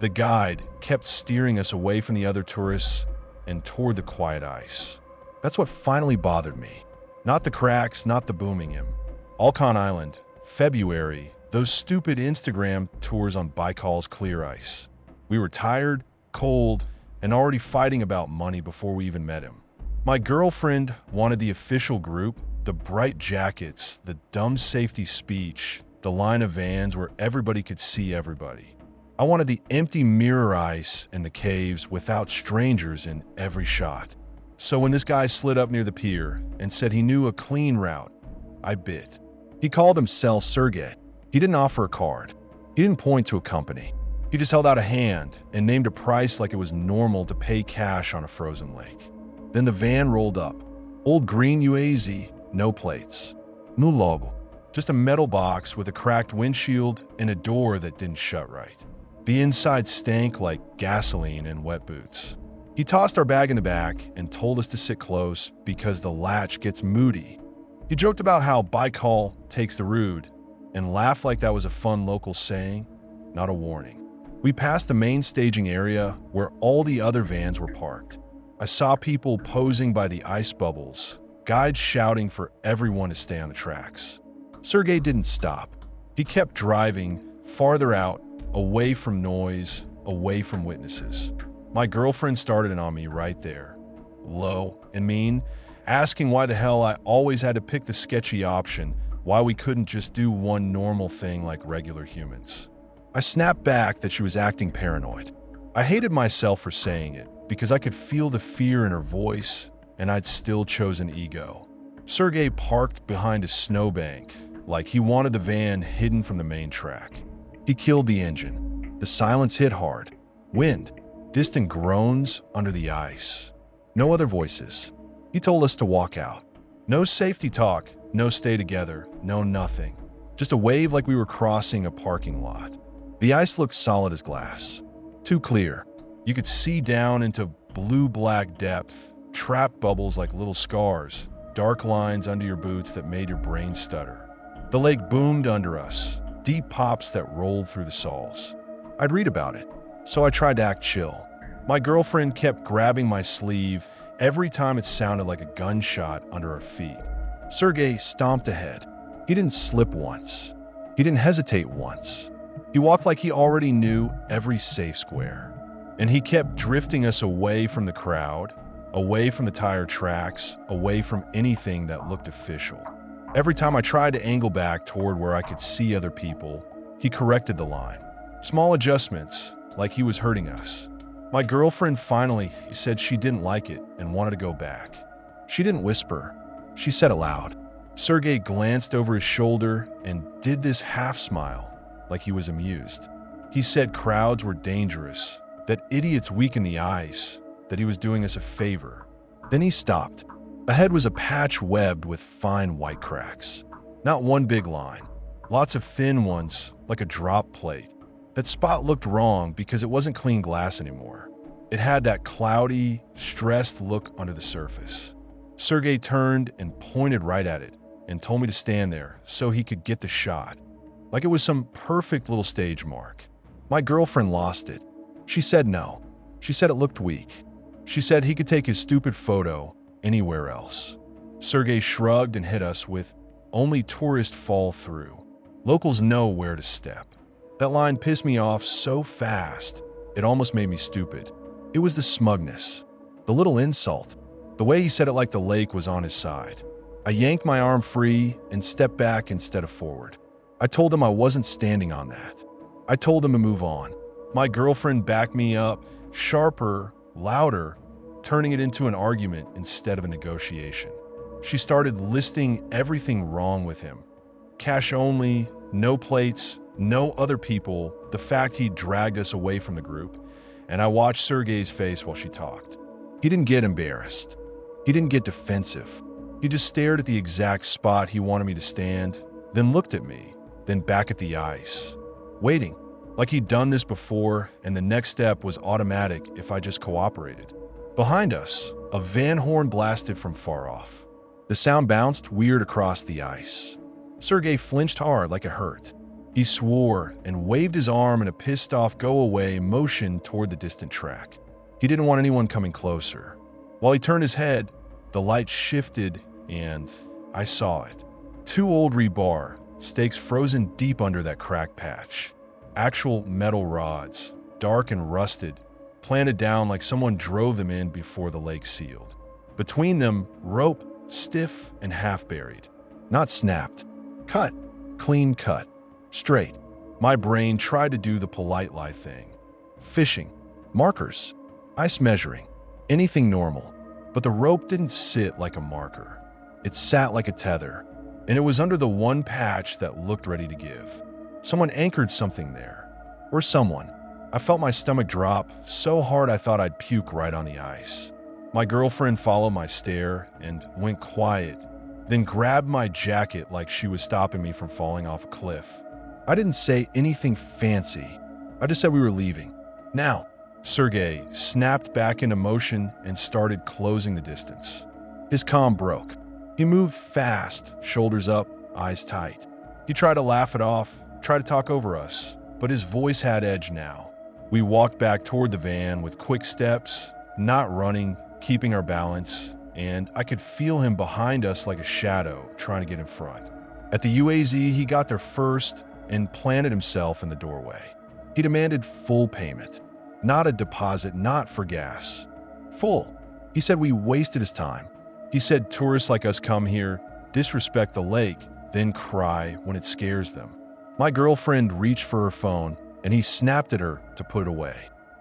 The guide kept steering us away from the other tourists and toward the quiet ice. That's what finally bothered me. Not the cracks, not the booming him. Alcon Island, February, those stupid Instagram tours on Baikal's clear ice. We were tired, cold, and already fighting about money before we even met him. My girlfriend wanted the official group, the bright jackets, the dumb safety speech, the line of vans where everybody could see everybody. I wanted the empty mirror ice and the caves without strangers in every shot. So when this guy slid up near the pier and said he knew a clean route, I bit. He called himself Sergey. He didn't offer a card. He didn't point to a company. He just held out a hand and named a price like it was normal to pay cash on a frozen lake. Then the van rolled up. Old green UAZ, no plates. No logo. Just a metal box with a cracked windshield and a door that didn't shut right. The inside stank like gasoline and wet boots. He tossed our bag in the back and told us to sit close because the latch gets moody. He joked about how Baikal takes the rude and laughed like that was a fun local saying, not a warning. We passed the main staging area where all the other vans were parked. I saw people posing by the ice bubbles, guides shouting for everyone to stay on the tracks. Sergey didn't stop. He kept driving farther out, away from noise, away from witnesses. My girlfriend started it on me right there, low and mean, asking why the hell I always had to pick the sketchy option, why we couldn't just do one normal thing like regular humans. I snapped back that she was acting paranoid. I hated myself for saying it because I could feel the fear in her voice and I'd still chosen ego. Sergey parked behind a snowbank like he wanted the van hidden from the main track. He killed the engine. The silence hit hard. Wind. Distant groans under the ice. No other voices. He told us to walk out. No safety talk, no stay together, no nothing. Just a wave like we were crossing a parking lot. The ice looked solid as glass. Too clear. You could see down into blue-black depth, trap bubbles like little scars, dark lines under your boots that made your brain stutter. The lake boomed under us, deep pops that rolled through the soles. I'd read about it, so I tried to act chill. My girlfriend kept grabbing my sleeve every time it sounded like a gunshot under our feet. Sergey stomped ahead. He didn't slip once. He didn't hesitate once. He walked like he already knew every safe square. And he kept drifting us away from the crowd, away from the tire tracks, away from anything that looked official. Every time I tried to angle back toward where I could see other people, he corrected the line. Small adjustments, like he was hurting us. My girlfriend finally said she didn't like it and wanted to go back. She didn't whisper. She said it loud. Sergey glanced over his shoulder and did this half smile, like he was amused. He said crowds were dangerous, that idiots weaken the ice, that he was doing us a favor. Then he stopped. Ahead was a patch webbed with fine white cracks. Not one big line. Lots of thin ones, like a drop plate. That spot looked wrong because it wasn't clean glass anymore. It had that cloudy, stressed look under the surface. Sergey turned and pointed right at it and told me to stand there so he could get the shot, like it was some perfect little stage mark. My girlfriend lost it. She said no. She said it looked weak. She said he could take his stupid photo anywhere else. Sergey shrugged and hit us with, "Only tourists fall through. Locals know where to step." That line pissed me off so fast, it almost made me stupid. It was the smugness, the little insult, the way he said it like the lake was on his side. I yanked my arm free and stepped back instead of forward. I told him I wasn't standing on that. I told him to move on. My girlfriend backed me up, sharper, louder, turning it into an argument instead of a negotiation. She started listing everything wrong with him. Cash only, no plates, no other people, the fact he dragged us away from the group, and I watched Sergey's face while she talked. He didn't get embarrassed. He didn't get defensive. He just stared at the exact spot he wanted me to stand, then looked at me, then back at the ice, waiting, like he'd done this before, and the next step was automatic if I just cooperated. Behind us, a van horn blasted from far off. The sound bounced weird across the ice. Sergey flinched hard like it hurt. He swore and waved his arm in a pissed-off go-away motion toward the distant track. He didn't want anyone coming closer. While he turned his head, the light shifted and I saw it. 2 old rebar, stakes frozen deep under that cracked patch. Actual metal rods, dark and rusted, planted down like someone drove them in before the lake sealed. Between them, rope, stiff and half-buried. Not snapped. Cut. Clean cut. Straight. My brain tried to do the polite lie thing. Fishing. Markers. Ice measuring. Anything normal. But the rope didn't sit like a marker. It sat like a tether. And it was under the one patch that looked ready to give. Someone anchored something there. Or someone. I felt my stomach drop so hard I thought I'd puke right on the ice. My girlfriend followed my stare and went quiet, then grabbed my jacket like she was stopping me from falling off a cliff. I didn't say anything fancy. I just said we were leaving. Now, Sergei snapped back into motion and started closing the distance. His calm broke. He moved fast, shoulders up, eyes tight. He tried to laugh it off, tried to talk over us, but his voice had edge now. We walked back toward the van with quick steps, not running, keeping our balance, and I could feel him behind us like a shadow trying to get in front. At the UAZ, he got there first and planted himself in the doorway. He demanded full payment, not a deposit, not for gas. Full. He said we wasted his time. He said tourists like us come here, disrespect the lake, then cry when it scares them. My girlfriend reached for her phone, and he snapped at her to put it away.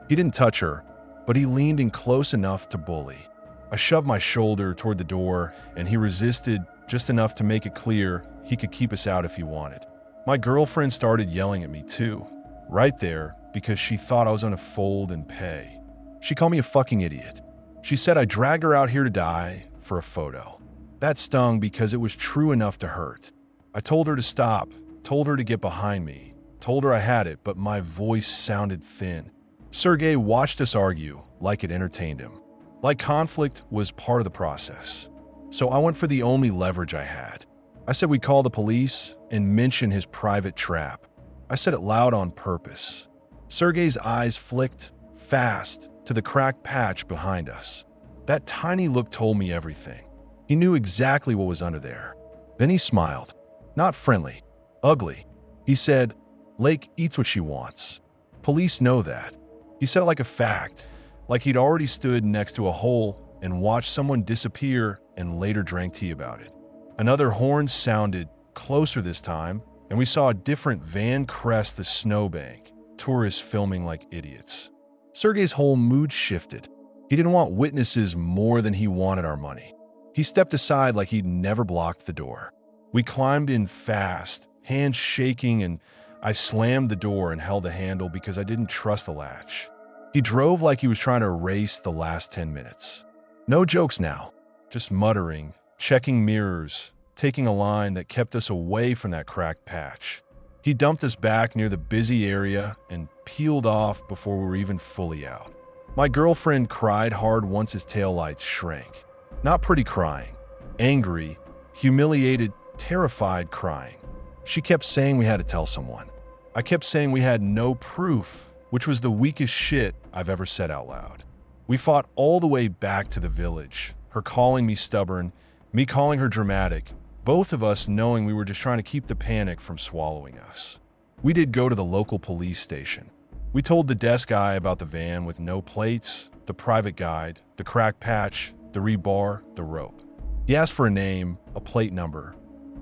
He didn't touch her, but he leaned in close enough to bully. I shoved my shoulder toward the door, and he resisted just enough to make it clear he could keep us out if he wanted. My girlfriend started yelling at me too, right there, because she thought I was gonna fold and pay. She called me a fucking idiot. She said I dragged her out here to die for a photo. That stung because it was true enough to hurt. I told her to stop, told her to get behind me, told her I had it, but my voice sounded thin. Sergei watched us argue like it entertained him, like conflict was part of the process. So I went for the only leverage I had. I said we'd call the police and mention his private trap. I said it loud on purpose. Sergei's eyes flicked fast to the cracked patch behind us. That tiny look told me everything. He knew exactly what was under there. Then he smiled. Not friendly. Ugly. He said, "Lake eats what she wants. Police know that." He said it like a fact, like he'd already stood next to a hole and watched someone disappear and later drank tea about it. Another horn sounded, closer this time, and we saw a different van crest the snowbank, tourists filming like idiots. Sergei's whole mood shifted. He didn't want witnesses more than he wanted our money. He stepped aside like he'd never blocked the door. We climbed in fast, hands shaking, and I slammed the door and held the handle because I didn't trust the latch. He drove like he was trying to erase the last 10 minutes. No jokes now, just muttering, checking mirrors, taking a line that kept us away from that cracked patch. He dumped us back near the busy area and peeled off before we were even fully out. My girlfriend cried hard once his taillights shrank. Not pretty crying, angry, humiliated, terrified crying. She kept saying we had to tell someone. I kept saying we had no proof, which was the weakest shit I've ever said out loud. We fought all the way back to the village, her calling me stubborn, me calling her dramatic, both of us knowing we were just trying to keep the panic from swallowing us. We did go to the local police station. We told the desk guy about the van with no plates, the private guide, the cracked patch, the rebar, the rope. He asked for a name, a plate number,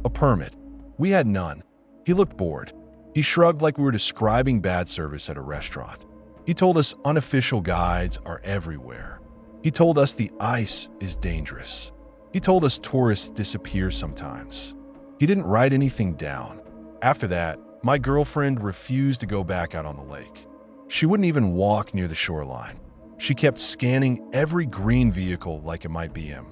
a permit. We had none. He looked bored. He shrugged like we were describing bad service at a restaurant. He told us unofficial guides are everywhere. He told us the ice is dangerous. He told us tourists disappear sometimes. He didn't write anything down. After that, my girlfriend refused to go back out on the lake. She wouldn't even walk near the shoreline. She kept scanning every green vehicle like it might be him.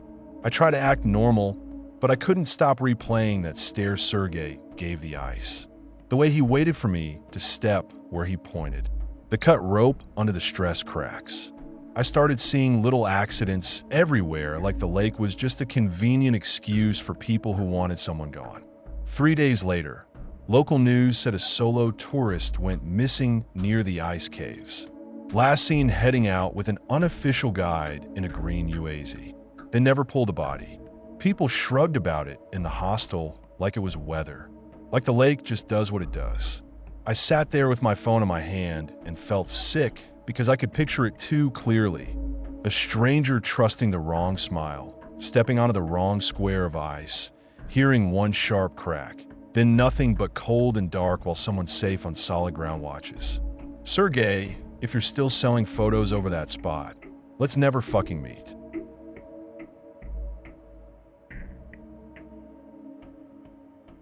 I tried to act normal, but I couldn't stop replaying that stare Sergei gave the ice. The way he waited for me to step where he pointed. The cut rope under the stress cracks. I started seeing little accidents everywhere, like the lake was just a convenient excuse for people who wanted someone gone. 3 days later, Local news said a solo tourist went missing near the ice caves. Last seen heading out with an unofficial guide in a green UAZ. They never pulled a body. People shrugged about it in the hostel like it was weather. Like the lake just does what it does. I sat there with my phone in my hand and felt sick because I could picture it too clearly. A stranger trusting the wrong smile, stepping onto the wrong square of ice, hearing one sharp crack, then nothing but cold and dark while someone safe on solid ground watches. Sergey, if you're still selling photos over that spot, let's never fucking meet.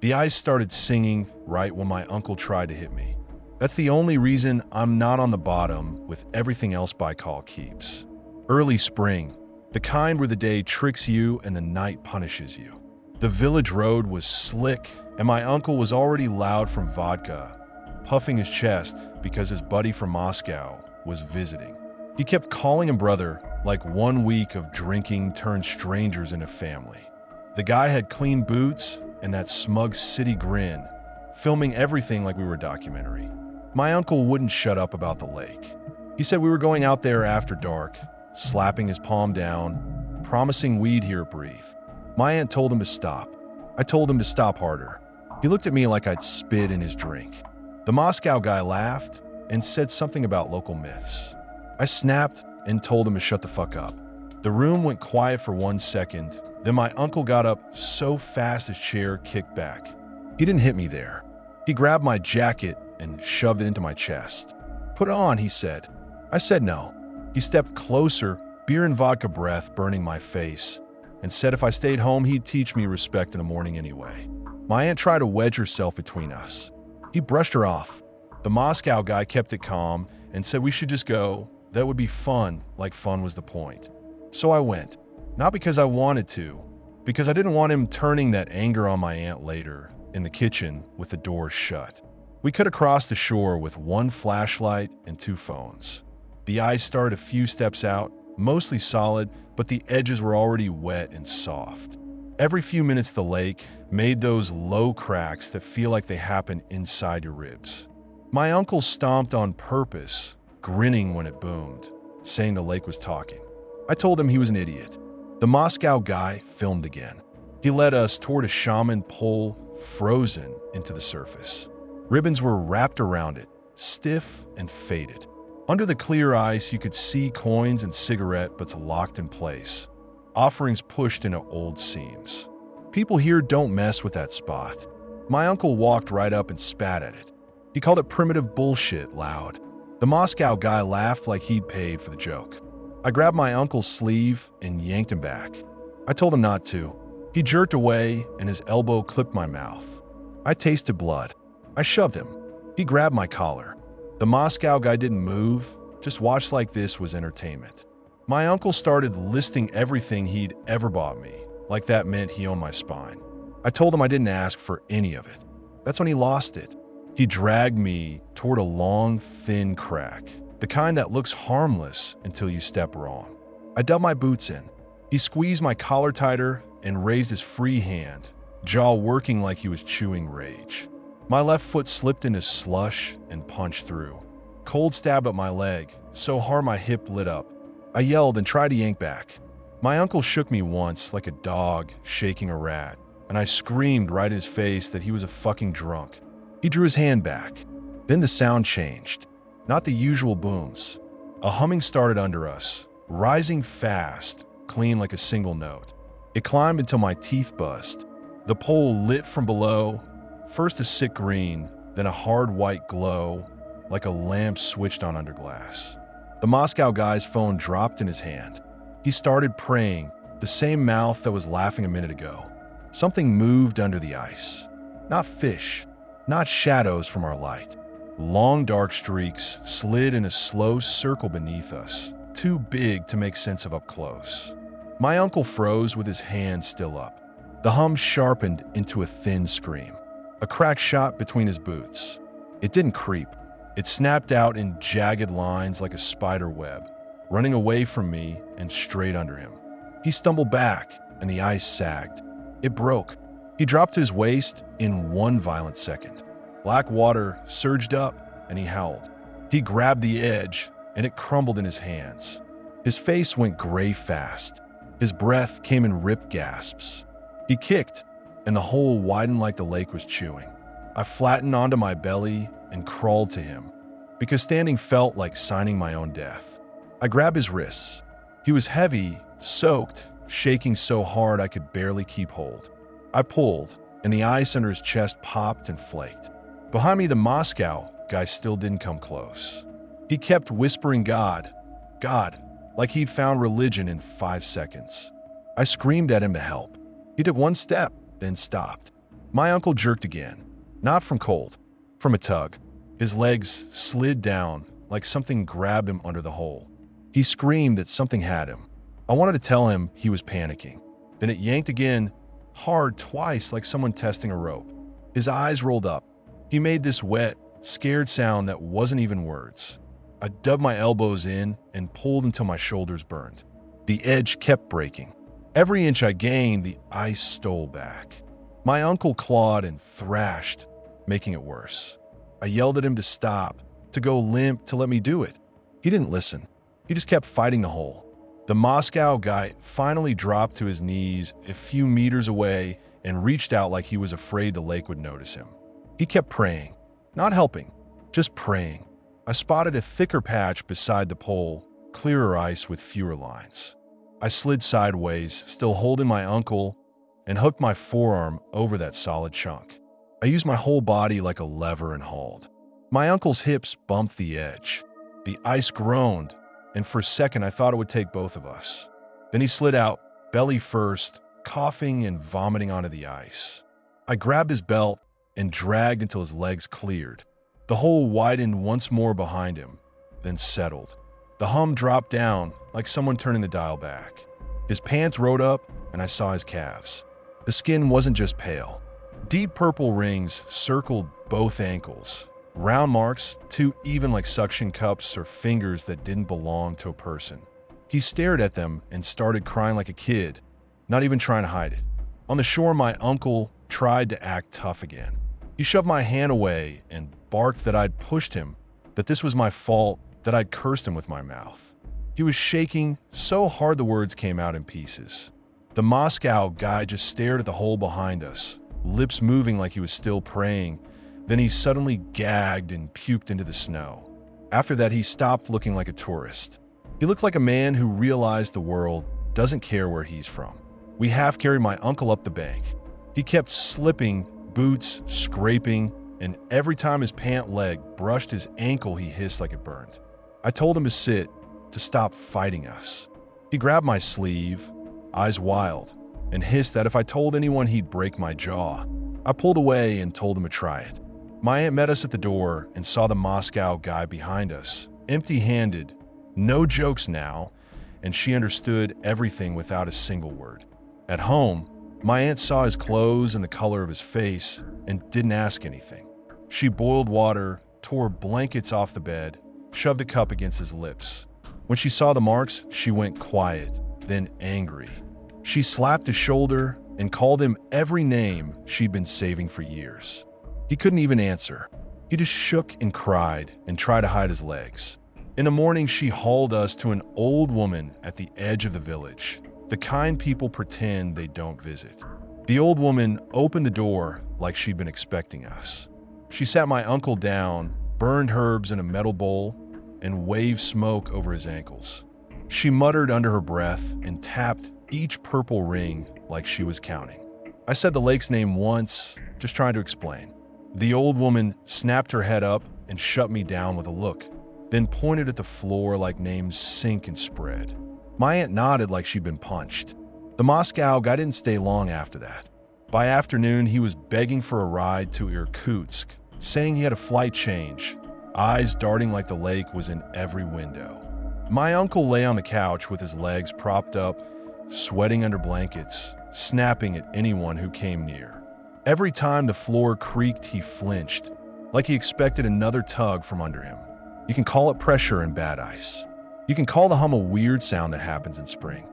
The ice started singing right when my uncle tried to hit me. That's the only reason I'm not on the bottom with everything else Baikal keeps. Early spring, the kind where the day tricks you and the night punishes you. The village road was slick, and my uncle was already loud from vodka, puffing his chest because his buddy from Moscow was visiting. He kept calling him brother like 1 week of drinking turned strangers into family. The guy had clean boots and that smug city grin, filming everything like we were a documentary. My uncle wouldn't shut up about the lake. He said we were going out there after dark, slapping his palm down, promising we'd hear it breathe. My aunt told him to stop. I told him to stop harder. He looked at me like I'd spit in his drink. The Moscow guy laughed and said something about local myths. I snapped and told him to shut the fuck up. The room went quiet for 1 second, then my uncle got up so fast his chair kicked back. He didn't hit me there. He grabbed my jacket and shoved it into my chest. "Put it on," he said. I said no. He stepped closer, beer and vodka breath burning my face, and said if I stayed home, he'd teach me respect in the morning anyway. My aunt tried to wedge herself between us. He brushed her off. The Moscow guy kept it calm and said we should just go. That would be fun, like fun was the point. So I went. Not because I wanted to, because I didn't want him turning that anger on my aunt later, in the kitchen with the doors shut. We cut across the shore with 1 flashlight and 2 phones. The ice started a few steps out, mostly solid, but the edges were already wet and soft. Every few minutes the lake made those low cracks that feel like they happen inside your ribs. My uncle stomped on purpose, grinning when it boomed, saying the lake was talking. I told him he was an idiot. The Moscow guy filmed again. He led us toward a shaman pole frozen into the surface. Ribbons were wrapped around it, stiff and faded. Under the clear ice, you could see coins and cigarette butts locked in place, offerings pushed into old seams. People here don't mess with that spot. My uncle walked right up and spat at it. He called it primitive bullshit loud. The Moscow guy laughed like he'd paid for the joke. I grabbed my uncle's sleeve and yanked him back. I told him not to. He jerked away and his elbow clipped my mouth. I tasted blood. I shoved him. He grabbed my collar. The Moscow guy didn't move, just watched like this was entertainment. My uncle started listing everything he'd ever bought me, like that meant he owned my spine. I told him I didn't ask for any of it. That's when he lost it. He dragged me toward a long, thin crack, the kind that looks harmless until you step wrong. I dug my boots in. He squeezed my collar tighter and raised his free hand, jaw working like he was chewing rage. My left foot slipped into slush and punched through. Cold stabbed up my leg, so hard my hip lit up. I yelled and tried to yank back. My uncle shook me once like a dog shaking a rat, and I screamed right in his face that he was a fucking drunk. He drew his hand back. Then the sound changed. Not the usual booms. A humming started under us, rising fast, clean like a single note. It climbed until my teeth buzzed. The pole lit from below, first a sick green, then a hard white glow, like a lamp switched on under glass. The Moscow guy's phone dropped in his hand. He started praying, the same mouth that was laughing a minute ago. Something moved under the ice. Not fish, not shadows from our light. Long dark streaks slid in a slow circle beneath us, too big to make sense of up close. My uncle froze with his hand still up. The hum sharpened into a thin scream. A crack shot between his boots. It didn't creep. It snapped out in jagged lines like a spider web, running away from me and straight under him. He stumbled back, and the ice sagged. It broke. He dropped to his waist in 1 violent second. Black water surged up, and he howled. He grabbed the edge, and it crumbled in his hands. His face went gray fast. His breath came in ripped gasps. He kicked, and the hole widened like the lake was chewing. I flattened onto my belly and crawled to him, because standing felt like signing my own death. I grabbed his wrists. He was heavy, soaked, shaking so hard I could barely keep hold. I pulled, and the ice under his chest popped and flaked. Behind me, the Moscow guy still didn't come close. He kept whispering God, God, like he'd found religion in 5 seconds. I screamed at him to help. He took one step, then stopped. My uncle jerked again, not from cold, from a tug. His legs slid down like something grabbed him under the hole. He screamed that something had him. I wanted to tell him he was panicking. Then it yanked again, hard twice like someone testing a rope. His eyes rolled up. He made this wet, scared sound that wasn't even words. I dug my elbows in and pulled until my shoulders burned. The edge kept breaking. Every inch I gained, the ice stole back. My uncle clawed and thrashed, making it worse. I yelled at him to stop, to go limp, to let me do it. He didn't listen. He just kept fighting the hole. The Moscow guy finally dropped to his knees a few meters away and reached out like he was afraid the lake would notice him. He kept praying, not helping, just praying. I spotted a thicker patch beside the pole, clearer ice with fewer lines. I slid sideways, still holding my uncle, and hooked my forearm over that solid chunk. I used my whole body like a lever and hauled. My uncle's hips bumped the edge. The ice groaned, and for a second I thought it would take both of us. Then he slid out, belly first, coughing and vomiting onto the ice. I grabbed his belt and dragged until his legs cleared. The hole widened once more behind him, then settled. The hum dropped down like someone turning the dial back. His pants rode up, and I saw his calves. The skin wasn't just pale. Deep purple rings circled both ankles. Round marks, too even like suction cups or fingers that didn't belong to a person. He stared at them and started crying like a kid, not even trying to hide it. On the shore, my uncle tried to act tough again. He shoved my hand away and barked that I'd pushed him, that this was my fault, that I'd cursed him with my mouth. He was shaking so hard the words came out in pieces. The Moscow guy just stared at the hole behind us, lips moving like he was still praying. Then he suddenly gagged and puked into the snow. After that, he stopped looking like a tourist. He looked like a man who realized the world doesn't care where he's from. We half carried my uncle up the bank. He kept slipping, boots scraping, and every time his pant leg brushed his ankle, he hissed like it burned. I told him to sit, to stop fighting us. He grabbed my sleeve, eyes wild, and hissed that if I told anyone he'd break my jaw. I pulled away and told him to try it. My aunt met us at the door and saw the Moscow guy behind us, empty-handed, no jokes now, and she understood everything without a single word. At home, my aunt saw his clothes and the color of his face and didn't ask anything. She boiled water, tore blankets off the bed, shoved a cup against his lips. When she saw the marks, she went quiet, then angry. She slapped his shoulder and called him every name she'd been saving for years. He couldn't even answer. He just shook and cried and tried to hide his legs. In the morning, she hauled us to an old woman at the edge of the village, the kind people pretend they don't visit. The old woman opened the door like she'd been expecting us. She sat my uncle down, burned herbs in a metal bowl, and waved smoke over his ankles. She muttered under her breath and tapped each purple ring like she was counting. I said the lake's name once, just trying to explain. The old woman snapped her head up and shut me down with a look, then pointed at the floor like names sink and spread. My aunt nodded like she'd been punched. The Moscow guy didn't stay long after that. By afternoon, he was begging for a ride to Irkutsk, saying he had a flight change, eyes darting like the lake was in every window. My uncle lay on the couch with his legs propped up, sweating under blankets, snapping at anyone who came near. Every time the floor creaked, he flinched, like he expected another tug from under him. You can call it pressure in bad ice. You can call the hum a weird sound that happens in spring.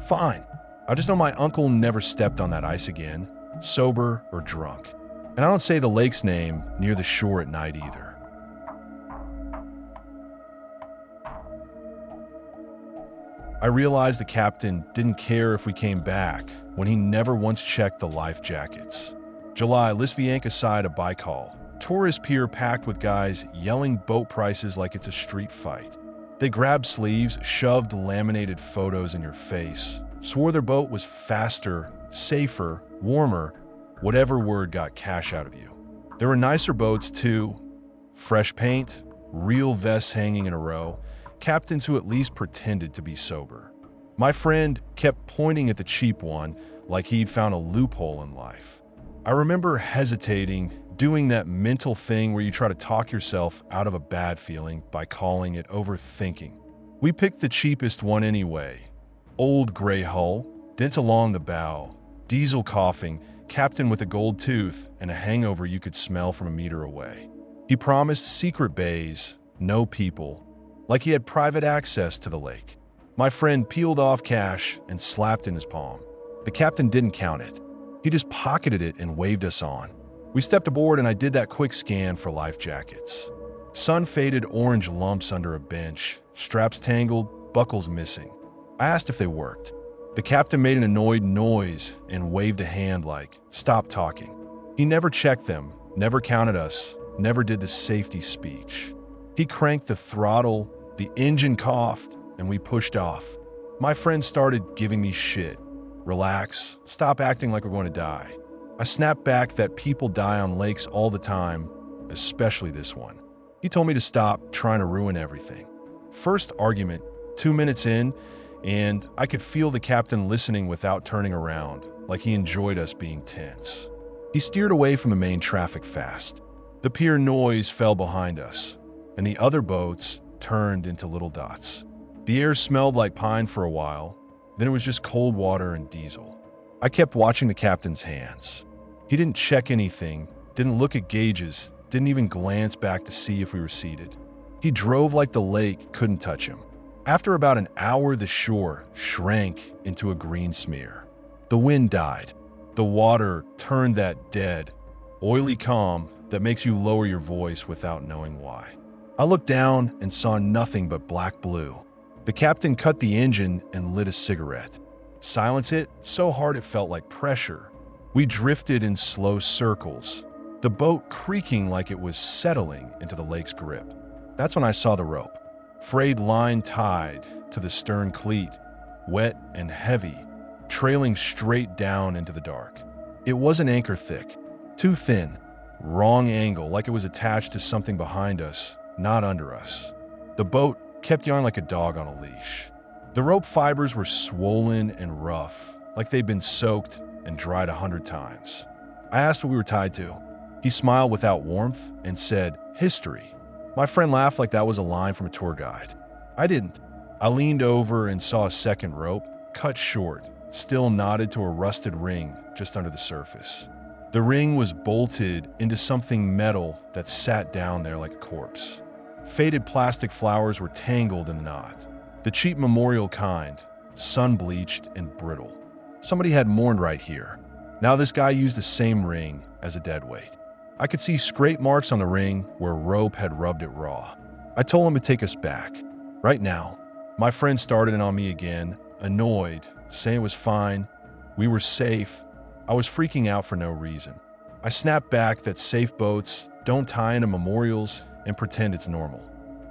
Fine. I just know my uncle never stepped on that ice again, sober or drunk. And I don't say the lake's name near the shore at night either. I realized the captain didn't care if we came back when he never once checked the life jackets. July, Lisvianka side of Baikal. Tourist pier packed with guys yelling boat prices like it's a street fight. They grabbed sleeves, shoved laminated photos in your face, swore their boat was faster, safer, warmer, whatever word got cash out of you. There were nicer boats too. Fresh paint, real vests hanging in a row, captains who at least pretended to be sober. My friend kept pointing at the cheap one like he'd found a loophole in life. I remember hesitating, doing that mental thing where you try to talk yourself out of a bad feeling by calling it overthinking. We picked the cheapest one anyway. Old gray hull, dent along the bow, diesel coughing, captain with a gold tooth, and a hangover you could smell from a meter away. He promised secret bays, no people, like he had private access to the lake. My friend peeled off cash and slapped in his palm. The captain didn't count it. He just pocketed it and waved us on. We stepped aboard and I did that quick scan for life jackets. Sun-faded orange lumps under a bench, straps tangled, buckles missing. I asked if they worked. The captain made an annoyed noise and waved a hand like, "Stop talking." He never checked them, never counted us, never did the safety speech. He cranked the throttle, the engine coughed, and we pushed off. My friend started giving me shit. Relax, stop acting like we're going to die. I snapped back that people die on lakes all the time, especially this one. He told me to stop trying to ruin everything. First argument, 2 minutes in, and I could feel the captain listening without turning around, like he enjoyed us being tense. He steered away from the main traffic fast. The pier noise fell behind us, and the other boats turned into little dots. The air smelled like pine for a while, then it was just cold water and diesel. I kept watching the captain's hands. He didn't check anything, didn't look at gauges, didn't even glance back to see if we were seated. He drove like the lake couldn't touch him. After about an hour, the shore shrank into a green smear. The wind died. The water turned that dead, oily calm that makes you lower your voice without knowing why. I looked down and saw nothing but black blue. The captain cut the engine and lit a cigarette. Silence hit so hard it felt like pressure. We drifted in slow circles, the boat creaking like it was settling into the lake's grip. That's when I saw the rope. Frayed line tied to the stern cleat, wet and heavy, trailing straight down into the dark. It wasn't anchor thick, too thin, wrong angle, like it was attached to something behind us, not under us. The boat kept yawning like a dog on a leash. The rope fibers were swollen and rough, like they'd been soaked and dried 100 times. I asked what we were tied to. He smiled without warmth and said, "History." My friend laughed like that was a line from a tour guide. I didn't. I leaned over and saw a second rope, cut short, still knotted to a rusted ring just under the surface. The ring was bolted into something metal that sat down there like a corpse. Faded plastic flowers were tangled in the knot. The cheap memorial kind, sun-bleached and brittle. Somebody had mourned right here. Now this guy used the same ring as a deadweight. I could see scrape marks on the ring where rope had rubbed it raw. I told him to take us back. Right now. My friend started in on me again, annoyed, saying it was fine. We were safe. I was freaking out for no reason. I snapped back that safe boats don't tie into memorials and pretend it's normal.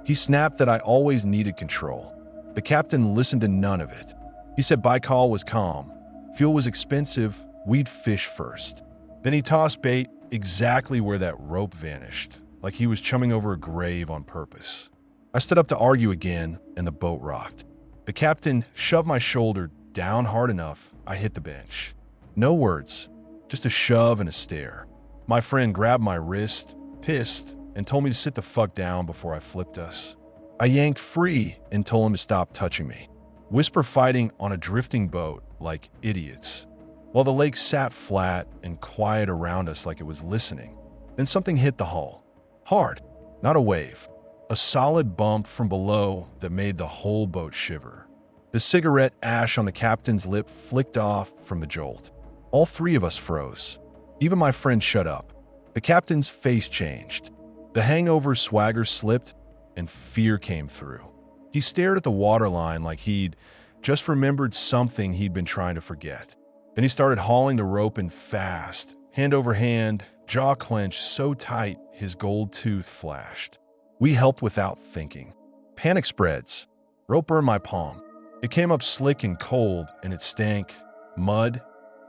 He snapped that I always needed control. The captain listened to none of it. He said Baikal was calm. Fuel was expensive. We'd fish first. Then he tossed bait exactly where that rope vanished, like he was chumming over a grave on purpose. I stood up to argue again, and the boat rocked. The captain shoved my shoulder down hard enough, I hit the bench. No words, just a shove and a stare. My friend grabbed my wrist, pissed, and told me to sit the fuck down before I flipped us. I yanked free and told him to stop touching me. Whisper fighting on a drifting boat like idiots, while the lake sat flat and quiet around us like it was listening. Then something hit the hull. Hard, not a wave. A solid bump from below that made the whole boat shiver. The cigarette ash on the captain's lip flicked off from the jolt. All three of us froze. Even my friend shut up. The captain's face changed. The hangover swagger slipped, and fear came through. He stared at the waterline like he'd just remembered something he'd been trying to forget. Then he started hauling the rope in fast, hand over hand, jaw clenched so tight his gold tooth flashed. We helped without thinking. Panic spreads. Rope burned my palm. It came up slick and cold, and it stank. Mud,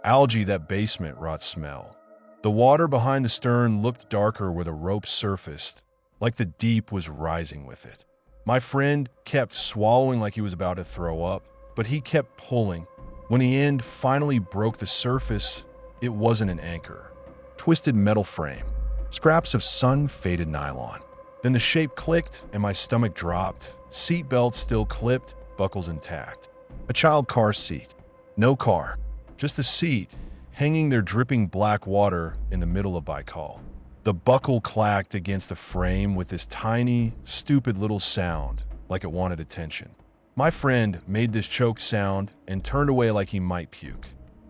algae, that basement rot smell. The water behind the stern looked darker where the rope surfaced, like the deep was rising with it. My friend kept swallowing like he was about to throw up, but he kept pulling. When the end finally broke the surface, it wasn't an anchor. Twisted metal frame, scraps of sun-faded nylon. Then the shape clicked and my stomach dropped. Seat belt still clipped, buckles intact. A child car seat. No car, just the seat, hanging there dripping black water in the middle of Baikal. The buckle clacked against the frame with this tiny, stupid little sound, like it wanted attention. My friend made this choke sound and turned away like he might puke.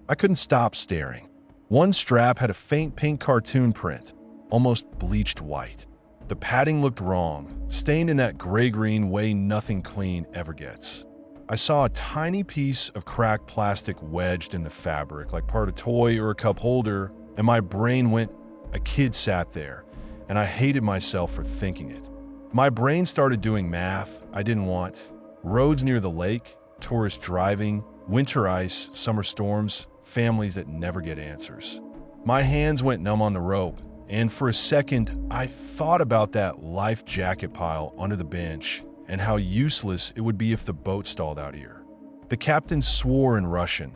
I couldn't stop staring. One strap had a faint pink cartoon print, almost bleached white. The padding looked wrong, stained in that gray-green way nothing clean ever gets. I saw a tiny piece of cracked plastic wedged in the fabric, like part of a toy or a cup holder, and my brain went, a kid sat there, and I hated myself for thinking it. My brain started doing math I didn't want. Roads near the lake, tourists driving, winter ice, summer storms, families that never get answers. My hands went numb on the rope, and for a second, I thought about that life jacket pile under the bench and how useless it would be if the boat stalled out here. The captain swore in Russian,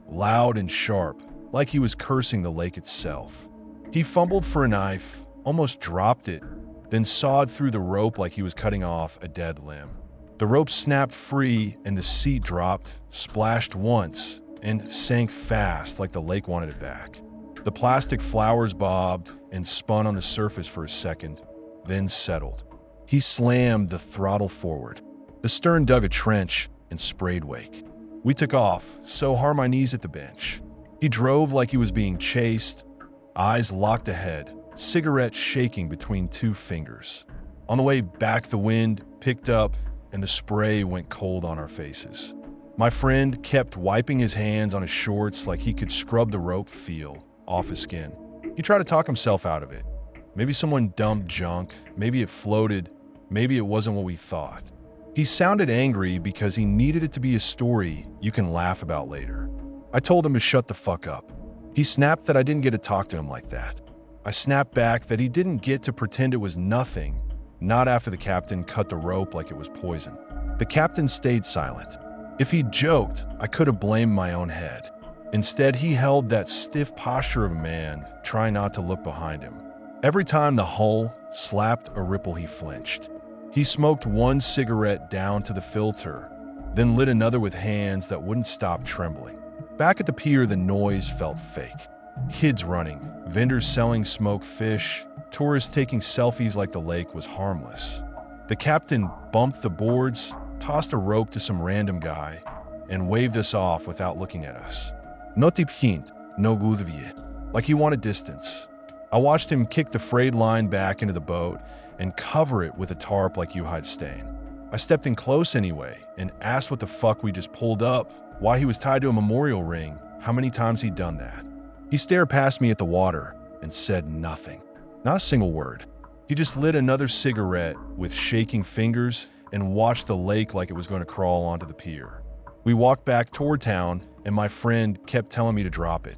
loud and sharp, like he was cursing the lake itself. He fumbled for a knife, almost dropped it, then sawed through the rope like he was cutting off a dead limb. The rope snapped free and the seat dropped, splashed once, and sank fast like the lake wanted it back. The plastic flowers bobbed and spun on the surface for a second, then settled. He slammed the throttle forward. The stern dug a trench and sprayed wake. We took off, so hard my knees at the bench. He drove like he was being chased, eyes locked ahead, cigarette shaking between two fingers. On the way back, the wind picked up and the spray went cold on our faces. My friend kept wiping his hands on his shorts like he could scrub the rope feel off his skin. He tried to talk himself out of it. Maybe someone dumped junk, maybe it floated, maybe it wasn't what we thought. He sounded angry because he needed it to be a story you can laugh about later. I told him to shut the fuck up. He snapped that I didn't get to talk to him like that. I snapped back that he didn't get to pretend it was nothing, not after the captain cut the rope like it was poison. The captain stayed silent. If he'd joked, I could have blamed my own head. Instead, he held that stiff posture of a man, trying not to look behind him. Every time the hull slapped a ripple, he flinched. He smoked one cigarette down to the filter, then lit another with hands that wouldn't stop trembling. Back at the pier, the noise felt fake. Kids running, vendors selling smoked fish, tourists taking selfies like the lake was harmless. The captain bumped the boards, tossed a rope to some random guy, and waved us off without looking at us. No tip hint, no gudvie, like he wanted distance. I watched him kick the frayed line back into the boat and cover it with a tarp like you hide stain. I stepped in close anyway and asked what the fuck we just pulled up, why he was tied to a memorial ring, how many times he'd done that. He stared past me at the water and said nothing. Not a single word. He just lit another cigarette with shaking fingers and watched the lake like it was going to crawl onto the pier. We walked back toward town and my friend kept telling me to drop it.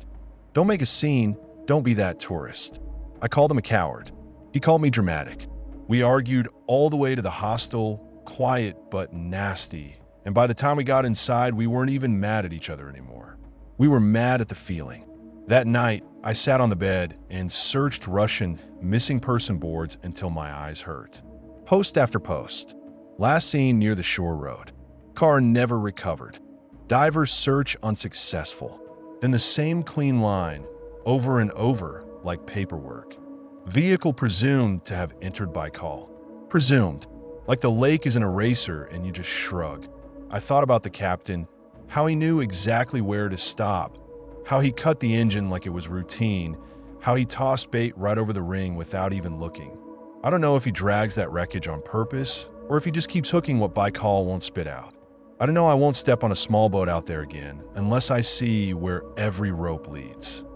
Don't make a scene, don't be that tourist. I called him a coward. He called me dramatic. We argued all the way to the hostel, quiet but nasty, and by the time we got inside, we weren't even mad at each other anymore. We were mad at the feeling. That night, I sat on the bed and searched Russian missing person boards until my eyes hurt. Post after post. Last seen near the shore road. Car never recovered. Divers search unsuccessful. Then the same clean line, over and over, like paperwork. Vehicle presumed to have entered Baikal. Presumed. Like the lake is an eraser and you just shrug. I thought about the captain, how he knew exactly where to stop, how he cut the engine like it was routine, how he tossed bait right over the ring without even looking. I don't know if he drags that wreckage on purpose or if he just keeps hooking what Baikal won't spit out. I don't know, I won't step on a small boat out there again unless I see where every rope leads.